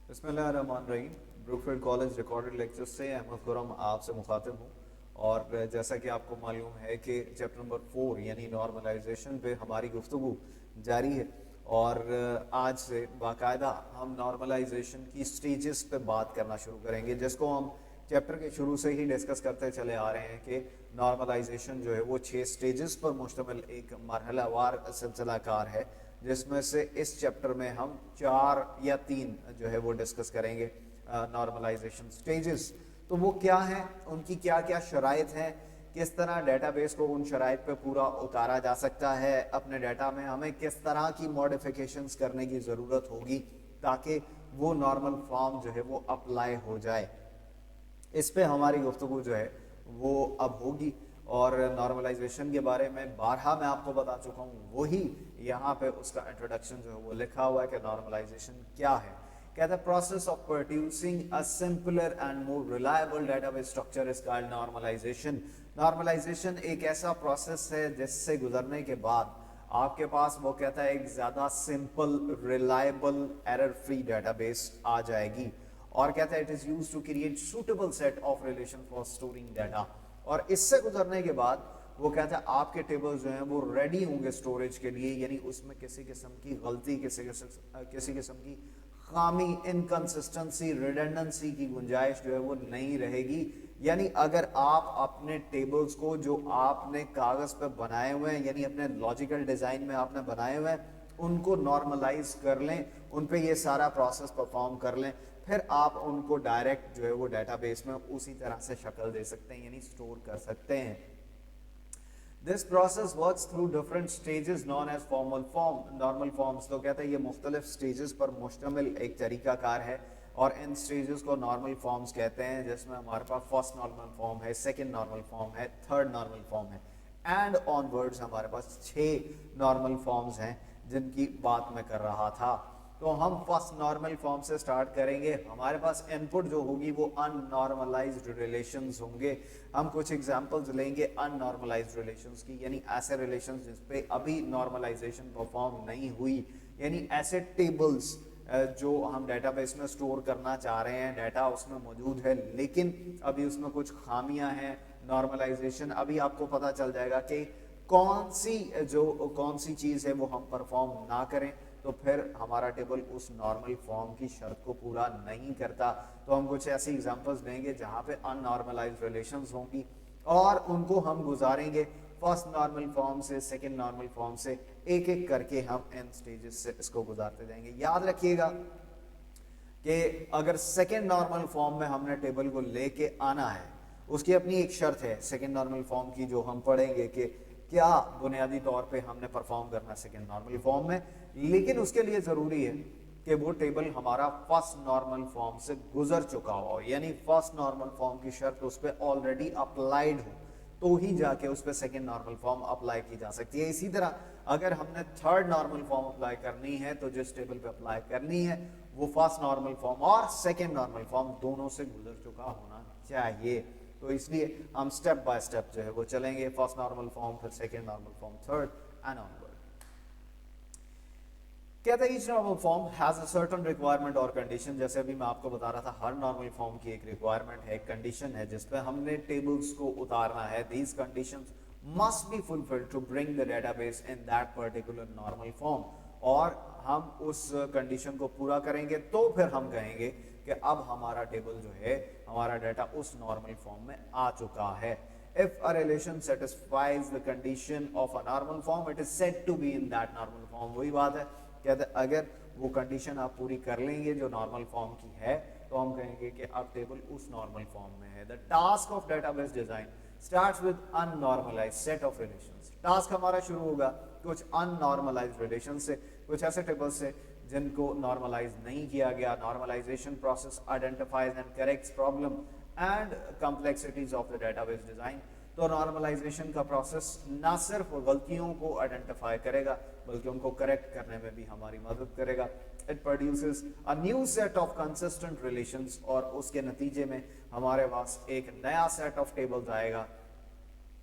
बिस्मिल्लाहिर्रहमानिर्रहीम। Brookfield college recorded lecture से अहमद खुरम आपसे मुखातिब हूँ। और जैसा कि आपको मालूम है कि चैप्टर नंबर 4 यानी नॉर्मलाइजेशन पे हमारी गुफ्तगू जारी है और आज से बाकायदा हम नॉर्मलाइजेशन की स्टेजेस पे बात करना शुरू करेंगे, जिसको हम चैप्टर के शुरू से ही डिस्कस करते चले आ रहे हैं कि नॉर्मलाइजेशन जो है वो 6 स्टेजेस पर मुश्तमिल एक मरहलावार सिलसिला कार है, जिसमें से इस चैप्टर में हम 4 या 3 जो है वो डिस्कस करेंगे नॉर्मलाइजेशन स्टेजेस। तो वो क्या हैं, उनकी क्या क्या शराइत हैं, किस तरह डेटाबेस को उन शराइत पे पूरा उतारा जा सकता है, अपने डाटा में हमें किस तरह की मॉडिफिकेशंस करने की ज़रूरत होगी ताकि वो नॉर्मल फॉर्म जो है वो अप्लाई हो जाए। इस पे हमारी गुफ्तगू जो है वो अब होगी। और नॉर्मलाइजेशन के बारे में बारहा मैं आपको बता चुका हूँ, वही यहाँ पे उसका इंट्रोडक्शन जो है वो लिखा हुआ है कि नॉर्मलाइजेशन क्या है। कहता है process of producing a simpler and more reliable database structure is called normalisation. Normalisation एक ऐसा प्रोसेस है जिससे गुजरने के बाद आपके पास वो कहता है एक ज़्यादा simple, reliable, error free database आ जाएगी। और कहता है it is used to create suitable set of relation for storing data. और इससे गुजरने के बाद वो कहता है आपके टेबल्स जो हैं वो रेडी होंगे स्टोरेज के लिए, यानी उसमें किसी किस्म की गलती, किसी किस्म की खामी, इनकंसिस्टेंसी, रिडंडेंसी की गुंजाइश जो है वो नहीं रहेगी। यानी अगर आप अपने टेबल्स को जो आपने कागज पे बनाए हुए हैं, यानी अपने लॉजिकल डिजाइन में आपने बनाए हुए हैं, उनको नॉर्मलाइज कर लें, उन पे ये सारा प्रोसेस परफॉर्म कर लें, फिर आप उनको डायरेक्ट जो है वो डेटाबेस में उसी तरह से शक्ल दे सकते हैं, यानी स्टोर कर सकते हैं। This process works through different stages known as formal form, normal forms। तो कहते हैं ये मुख्तलिफ स्टेजेस पर मुश्तमिल एक तरीका कार है और इन स्टेजेस को नॉर्मल फॉर्म्स कहते हैं, जिसमें हमारे पास फर्स्ट नॉर्मल फॉर्म है, सेकंड नॉर्मल फॉर्म है, थर्ड नॉर्मल फॉर्म है एंड ऑनवर्ड्स हमारे पास 6 नॉर्मल फॉर्म्स हैं जिनकी बात मैं कर रहा था। तो हम फर्स्ट नॉर्मल फॉर्म से स्टार्ट करेंगे। हमारे पास इनपुट जो होगी वो अननॉर्मलाइज्ड रिलेशंस होंगे। हम कुछ एग्जांपल्स लेंगे अननॉर्मलाइज्ड रिलेशंस की, यानी ऐसे रिलेशंस जिस पे अभी नॉर्मलाइजेशन परफॉर्म नहीं हुई, यानी ऐसे टेबल्स जो हम डेटाबेस में स्टोर करना चाह रहे हैं, डाटा उसमें मौजूद है लेकिन अभी उसमें कुछ खामियां हैं। नॉर्मलाइजेशन अभी आपको पता चल जाएगा कि कौन सी चीज़ है वो हम परफॉर्म ना करें तो फिर हमारा टेबल उस नॉर्मल फॉर्म की शर्त को पूरा नहीं करता। तो हम कुछ ऐसी एग्जांपल्स देंगे जहाँ पे अननॉर्मलाइज्ड रिलेशंस होंगी और उनको हम गुजारेंगे फर्स्ट नॉर्मल फॉर्म से सेकंड नॉर्मल फॉर्म से, एक एक करके हम इन स्टेजेस से इसको गुजारते जाएंगे। याद रखिएगा कि अगर सेकंड नॉर्मल फॉर्म में हमने टेबल को लेके आना है, उसकी अपनी एक शर्त है सेकंड नॉर्मल फॉर्म की, जो हम पढ़ेंगे कि क्या बुनियादी तौर पे हमने परफॉर्म करना है सेकंड नॉर्मल फॉर्म में, लेकिन उसके लिए ज़रूरी है कि वो टेबल हमारा फर्स्ट नॉर्मल फॉर्म से गुजर चुका हो, यानी फर्स्ट नॉर्मल फॉर्म की शर्त उस पर ऑलरेडी अप्लाइड हो, तो ही जाके उस पर सेकेंड नॉर्मल फॉर्म अप्लाई की जा सकती है। इसी तरह अगर हमने थर्ड नॉर्मल फॉर्म अप्लाई करनी है तो जिस टेबल पे अप्लाई करनी है वो फर्स्ट नॉर्मल फॉर्म और सेकेंड नॉर्मल फॉर्म दोनों से गुजर चुका होना चाहिए। तो इसलिए हम स्टेप बाय स्टेप जो है वो चलेंगे, फर्स्ट नॉर्मल फॉर्म, फिर second normal form, third and onward. कहता है each normal form has a certain requirement और कंडीशन। जैसे अभी मैं आपको बता रहा था, हर नॉर्मल फॉर्म की एक रिक्वायरमेंट है, एक कंडीशन है जिस पे हमने टेबल्स को उतारना है। These conditions must be fulfilled to bring the database in that particular normal form. और हम उस कंडीशन को पूरा करेंगे तो फिर हम कहेंगे कि अब हमारा टेबल जो है, हमारा डाटा उस नॉर्मल फॉर्म में आ चुका है। If a relation satisfies the condition of a normal form, it is said to be in that normal form। वही बात है, कहते हैं अगर वो कंडीशन आप पूरी कर लेंगे जो नॉर्मल फॉर्म की है तो हम कहेंगे कि अब टेबल उस नॉर्मल फॉर्म में है। The task of database design starts with unnormalized set of relations. Task हमारा शुरू होगा कुछ अननॉर्मलाइज्ड रिलेशन से, कुछ ऐसे टेबल से जिनको नॉर्मलाइज नहीं किया गया। Normalisation process identifies and corrects problem and complexities of the database design. तो नॉर्मलाइजेशन का प्रोसेस ना सिर्फ गलतियों को आइडेंटिफाई करेगा बल्कि उनको करेक्ट करने में भी हमारी मदद करेगा। It produces a new set of consistent relations, और उसके नतीजे में हमारे पास एक नया सेट ऑफ टेबल्स आएगा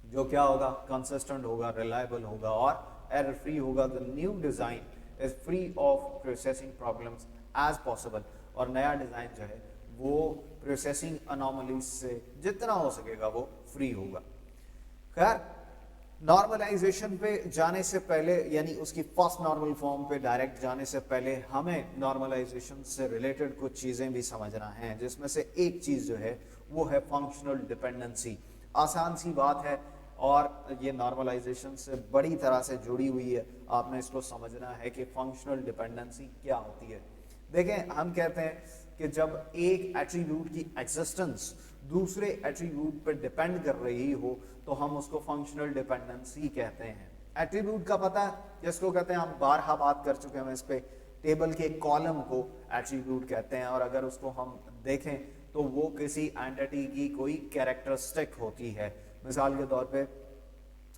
जो क्या होगा, कंसिस्टेंट होगा, रिलायबल होगा और एरर फ्री होगा। The new design is free of processing problems as possible। और नया डिज़ाइन जो है वो प्रोसेसिंग अनोमलीज से जितना हो सकेगा वो फ्री होगा। खैर, नॉर्मलाइजेशन पे जाने से पहले, यानी उसकी फर्स्ट नॉर्मल फॉर्म पे डायरेक्ट जाने से पहले, हमें नॉर्मलाइजेशन से रिलेटेड कुछ चीज़ें भी समझना है, जिसमें से एक चीज़ जो है वो है फंक्शनल डिपेंडेंसी। आसान सी बात है और ये नॉर्मलाइजेशन से बड़ी तरह से जुड़ी हुई है। आपने इसको समझना है कि फंक्शनल डिपेंडेंसी क्या होती है। देखें, हम कहते हैं कि जब एक एट्रीब्यूट की एग्जिस्टेंस दूसरे एट्रीब्यूट पर डिपेंड कर रही हो तो हम उसको फंक्शनल डिपेंडेंसी कहते हैं। एट्रीब्यूट का पता है, जिसको कहते हैं, हम बारहा बात कर चुके हैं इस पे, टेबल के कॉलम को एट्रीब्यूट कहते हैं। और अगर उसको हम देखें तो वो किसी एंटिटी की कोई कैरेक्टरिस्टिक होती है। मिसाल के तौर पे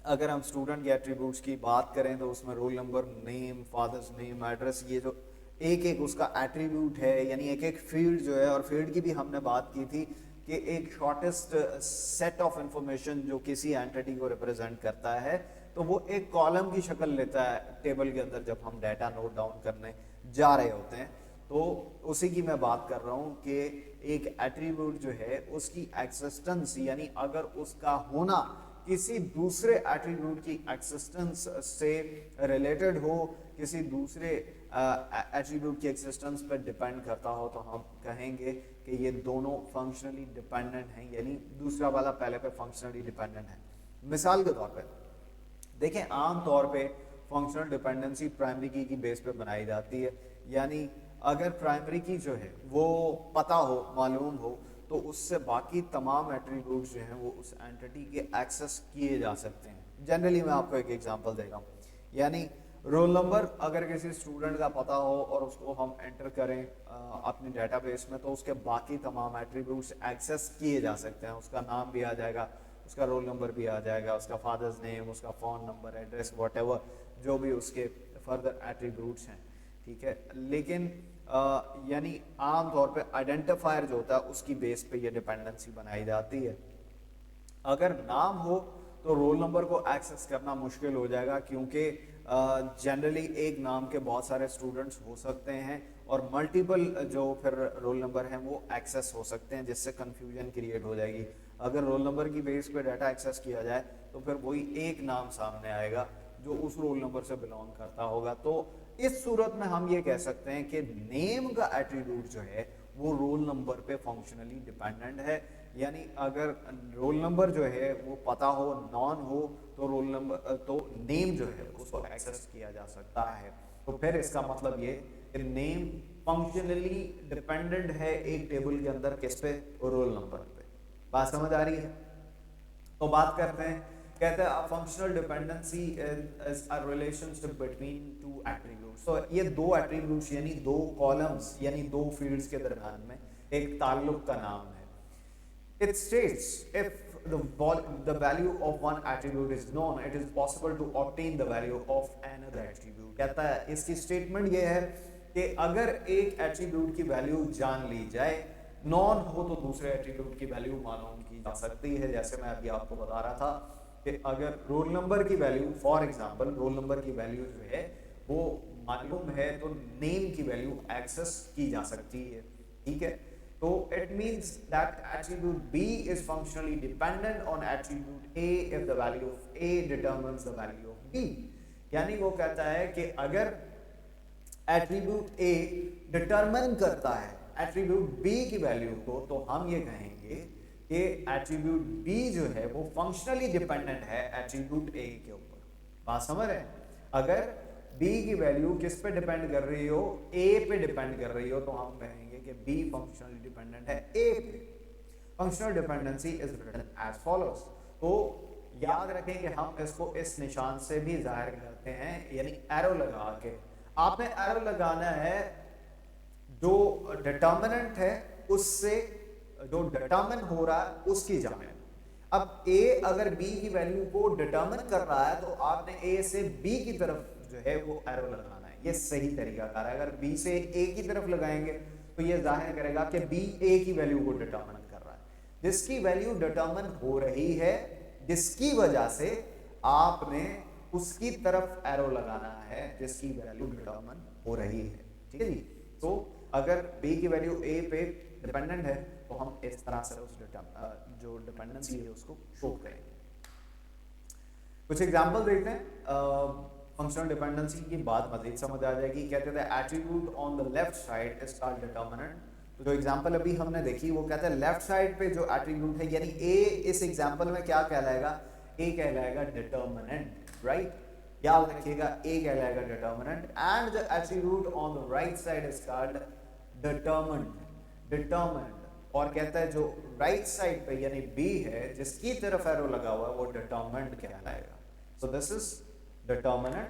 अगर हम स्टूडेंट के एट्रीब्यूट्स की बात करें तो उसमें roll number, name, father's name, address, ये जो एक एक उसका एट्रीब्यूट है, यानी एक एक फील्ड जो है, और फील्ड की भी हमने बात की थी कि एक शॉर्टेस्ट सेट ऑफ इंफॉर्मेशन जो किसी एंटिटी को रिप्रेजेंट करता है, तो वो एक कॉलम की शक्ल लेता है टेबल के अंदर जब हम डाटा नोट डाउन करने जा रहे होते हैं। तो उसी की मैं बात कर रहा हूँ कि एक एट्रीब्यूट जो है उसकी एक्सिस्टेंस, यानी अगर उसका होना किसी दूसरे एट्रीब्यूट की एक्सिस्टेंस से रिलेटेड हो, किसी दूसरे एट्रीब्यूट की एक्सिस्टेंस पर डिपेंड करता हो, तो हम कहेंगे कि ये दोनों फंक्शनली डिपेंडेंट हैं, यानी दूसरा वाला पहले पे फंक्शनली डिपेंडेंट है। मिसाल के तौर पे देखें, आम तौर पे फंक्शनल डिपेंडेंसी प्राइमरी की बेस पे बनाई जाती है, यानी अगर प्राइमरी की जो है वो पता हो, मालूम हो, तो उससे बाकी तमाम एट्रीब्यूट्स जो हैं वो उस एंटिटी के एक्सेस किए जा सकते हैं। जनरली मैं आपको एक एग्जांपल दे रहा हूँ, यानी रोल नंबर अगर किसी स्टूडेंट का पता हो और उसको हम एंटर करें अपने डेटाबेस में, तो उसके बाकी तमाम एट्रीब्यूट्स एक्सेस किए जा सकते हैं। उसका नाम भी आ जाएगा, उसका रोल नंबर भी आ जाएगा, उसका फादर्स नेम, उसका फ़ोन नंबर, एड्रेस, व्हाटएवर जो भी उसके फर्दर एट्रीब्यूट्स हैं, ठीक है। लेकिन यानी आम तौर पे आइडेंटिफायर जो होता है उसकी बेस पे ये डिपेंडेंसी बनाई जाती है। अगर नाम हो तो रोल नंबर को एक्सेस करना मुश्किल हो जाएगा, क्योंकि जनरली एक नाम के बहुत सारे स्टूडेंट्स हो सकते हैं और मल्टीपल जो फिर रोल नंबर हैं वो एक्सेस हो सकते हैं, जिससे कंफ्यूजन क्रिएट हो जाएगी। अगर रोल नंबर की बेस पे डाटा एक्सेस किया जाए तो फिर वही एक नाम सामने आएगा जो उस रोल नंबर से बिलोंग करता होगा। तो इस सूरत में हम ये कह सकते हैं कि नेम का एट्रीब्यूट जो है वो रोल नंबर पे फंक्शनली डिपेंडेंट है, यानी अगर रोल नंबर जो है वो पता हो, नॉन हो, तो रोल नंबर तो नेम जो है उसको एक्सेस किया जा सकता है। तो फिर इसका मतलब ये कि नेम फंक्शनली डिपेंडेंट है एक टेबल के अंदर किस पे, रोल नंबर पे। बात समझ आ रही है? तो बात करते हैं, कहते हैं functional dependency is a relationship between two attributes. तो ये दो एट्रीब्यूट्स यानी दो कॉलम्स यानी दो फील्ड्स के दरमियान में एक ताल्लुक का नाम है। It states if the value of one attribute is known, it is possible to obtain the value of another attribute। कहता है, इसकी स्टेटमेंट ये है कि अगर एक एट्रीब्यूट की वैल्यू जान ली जाए, नॉन हो तो दूसरे एट्रीब्यूट की वैल्यू मालूम की जा सकती है। जैसे मैं अभी आपको बता रहा था कि अगर रोल नंबर की value, for example roll number की वैल्यू जो है वो मालूम है, तो नेम की वैल्यू एक्सेस की जा सकती है, ठीक है। तो it means that attribute B is functionally dependent on attribute A if the value of A determines the value of B। यानी वो कहता है कि अगर एट्रीब्यूट A डिटरमिन करता है एट्रीब्यूट B की वैल्यू को, तो हम ये कहेंगे कि एट्रीब्यूट B जो है वो फंक्शनली डिपेंडेंट है एट्रीब्यूट A के ऊपर। बात समझ रहे हैं? अगर B की वैल्यू किस पे डिपेंड कर रही हो, A पे डिपेंड कर रही हो, तो हम कहेंगे कि B फंक्शनली डिपेंडेंट है A पे। Functional dependency is written as follows. तो याद रखें कि हम इसको इस निशान से भी जाहिर करते हैं, यानी एरो लगा के। आपने एरो लगाना है जो डिटर्मिनेंट है उससे, जो डिटर्मिन हो रहा है उसकी जानिब। अब A अगर B की वैल्यू को डिटर्मिन कर रहा है तो आपने A से B की तरफ जो है वो एरो लगाना है। ये सही तरीका कार है। अगर B से A की तरफ लगाएंगे तो ये जाहिर करेगा कि B A की वैल्यू को डिटर्मिन कर रहा है। जिसकी वैल्यू डिटर्मिन हो रही है, जिसकी वजह से आपने उसकी तरफ एरो लगाना है जिसकी वैल्यू डिटर्मिन हो रही है, ठीक है जी। तो अगर b की वैल्यू a पे डिपेंडेंट है तो हम इस तरह से उस जो डिपेंडेंसी है उसको शो करेंगे। कुछ एग्जांपल देखते हैं फंक्शनल डिपेंडेंसी की बात मजीद समझ आ जाएगी। कहते थे attribute on the left side is called determinant. तो जो एग्जांपल अभी हमने देखी वो कहता है लेफ्ट साइड पे जो एट्रीब्यूट है यानी a इस एग्जांपल में क्या कहलाएगा, a कहलाएगा डिटरमिनेंट, राइट। याद रखिएगा a कहलाएगा determinant and the attribute on the right side is called determinant. और कहता है जो राइट साइड पे यानी b है जिसकी तरफ एरो लगा हुआ है वो डिटरमिनेंट कहलाएगा। So this is determinant,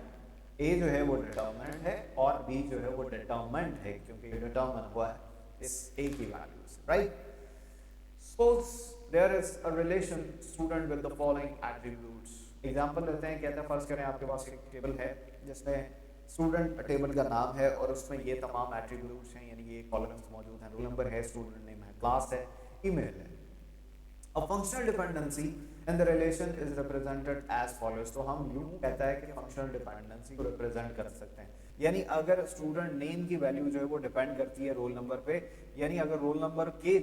a जो है वो डिटरमिनेंट है और b जो है वो डिटरमिनेंट है क्योंकि डिटरमिन हुआ है इस a की वैल्यू से, right. Suppose there is a relation student with the following attributes। Example लेते हैं, कहते हैं फर्ज करें आपके पास एक टेबल है जिसमें स्टूडेंट टेबल का नाम है और उसमें ये तमाम एट्रीब्यूट्स हैं, यानी ये कॉलम्स मौजूद हैं, रोल नंबर है, स्टूडेंट नेम है, क्लास है, ईमेल है। A functional dependency and the relation is represented as follows। तो हम यूं कहता है कि फंक्शनल डिपेंडेंसी को रिप्रेजेंट कर सकते हैं, यानी अगर स्टूडेंट नेम की वैल्यू जो है वो डिपेंड करती है रोल नंबर पे, यानी अगर रोल नंबर के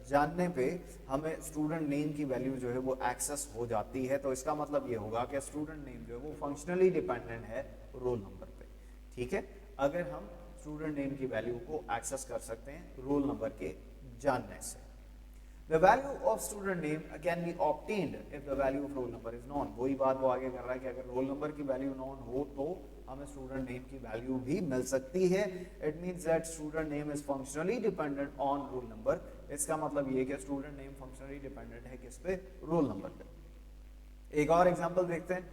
जानने पे हमें स्टूडेंट नेम की वैल्यू जो है वो एक्सेस हो जाती है तो इसका मतलब ये होगा कि स्टूडेंट नेम जो है वो फंक्शनली डिपेंडेंट है रोल नंबर पे, ठीक है। अगर हम स्टूडेंट नेम की वैल्यू को एक्सेस कर सकते हैं रोल नंबर के जानने से। The value of student name can be obtained if the value of roll number is known। वही बात वो आगे कर रहा है कि अगर रोल नंबर की वैल्यू नोन हो तो हमें स्टूडेंट नेम की वैल्यू भी मिल सकती है। It means that student name is functionally dependent on roll number। इसका मतलब ये कि स्टूडेंट नेम फंक्शनली डिपेंडेंट है किस पे, रोल नंबर पे। एक और एग्जांपल देखते हैं,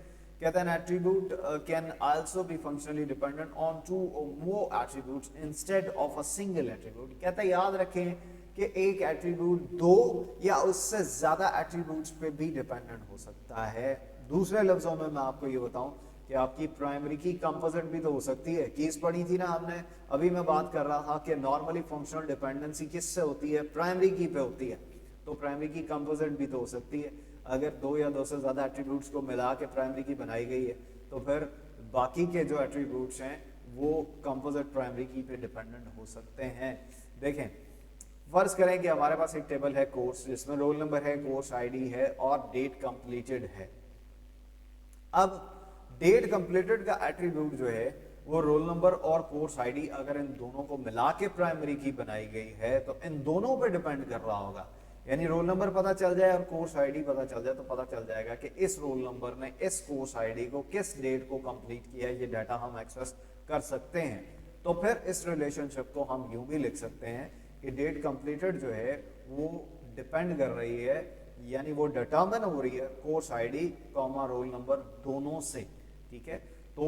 कहता है attribute can also be functionally dependent on 2 or more attributes instead of a single attribute। कहता है याद रखें कि एक एट्रीब्यूट 2 या उससे ज्यादा एट्रीब्यूट्स पे भी डिपेंडेंट हो सकता है। दूसरे लफ्जों में मैं आपको ये बताऊं कि आपकी प्राइमरी की कंपोजिट भी तो हो सकती है। कीज पढ़ी थी ना हमने, अभी मैं बात कर रहा था कि नॉर्मली फंक्शनल डिपेंडेंसी किससे होती है, प्राइमरी की पे होती है, तो प्राइमरी की कंपोजिट भी तो हो सकती है। अगर 2 या 2 से ज्यादा एट्रीब्यूट्स को मिला के प्राइमरी की बनाई गई है तो फिर बाकी के जो एट्रीब्यूट्स हैं वो कंपोजिट प्राइमरी की पे डिपेंडेंट हो सकते हैं। देखें फर्ज करें कि हमारे पास एक टेबल है कोर्स जिसमें रोल नंबर है, कोर्स आईडी है और डेट कंप्लीटेड है। अब डेट कंप्लीटेड का एट्रीब्यूट जो है वो रोल नंबर और कोर्स आईडी अगर इन दोनों को मिला के प्राइमरी की बनाई गई है तो इन दोनों पे डिपेंड कर रहा होगा, यानी रोल नंबर पता चल जाए और कोर्स आईडी पता चल जाए तो पता चल जाएगा कि इस रोल नंबर ने इस कोर्स आईडी को किस डेट को कंप्लीट किया है, ये डाटा हम एक्सेस कर सकते हैं। तो फिर इस रिलेशनशिप को हम यूं भी लिख सकते हैं कि डेट कंप्लीटेड जो है वो डिपेंड कर रही है, यानी वो डिटरमिन हो रही है course ID comma roll number दोनों से, ठीक है। तो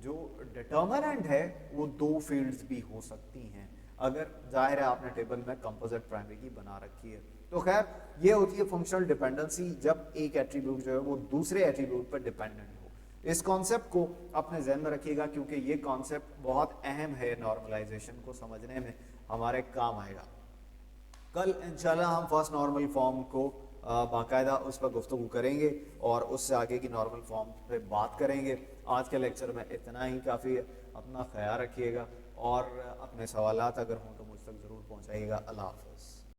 जो डिटरमिनेंट है वो 2 फील्ड्स भी हो सकती हैं अगर जाहिर है आपने टेबल में कंपोजिट प्राइमरी की बना रखी है। तो खैर ये होती है फंक्शनल डिपेंडेंसी, जब एक एट्रीब्यूट जो है वो दूसरे एट्रीब्यूट पर डिपेंडेंट हो। इस कॉन्सेप्ट को अपने ज़हन में रखिएगा क्योंकि ये कॉन्सेप्ट बहुत अहम है, नॉर्मलाइजेशन को समझने में हमारे काम आएगा। कल इंशाल्लाह हम फर्स्ट नॉर्मल फॉर्म को बाकायदा उस पर गुफ्तगू करेंगे और उससे आगे की नॉर्मल फॉर्म पे बात करेंगे। आज के लेक्चर में इतना ही काफ़ी है। अपना ख्याल रखिएगा और अपने सवालात अगर हों तो मुझ तक ज़रूर पहुँचाइएगा। अल्लाह हाफ़िज़।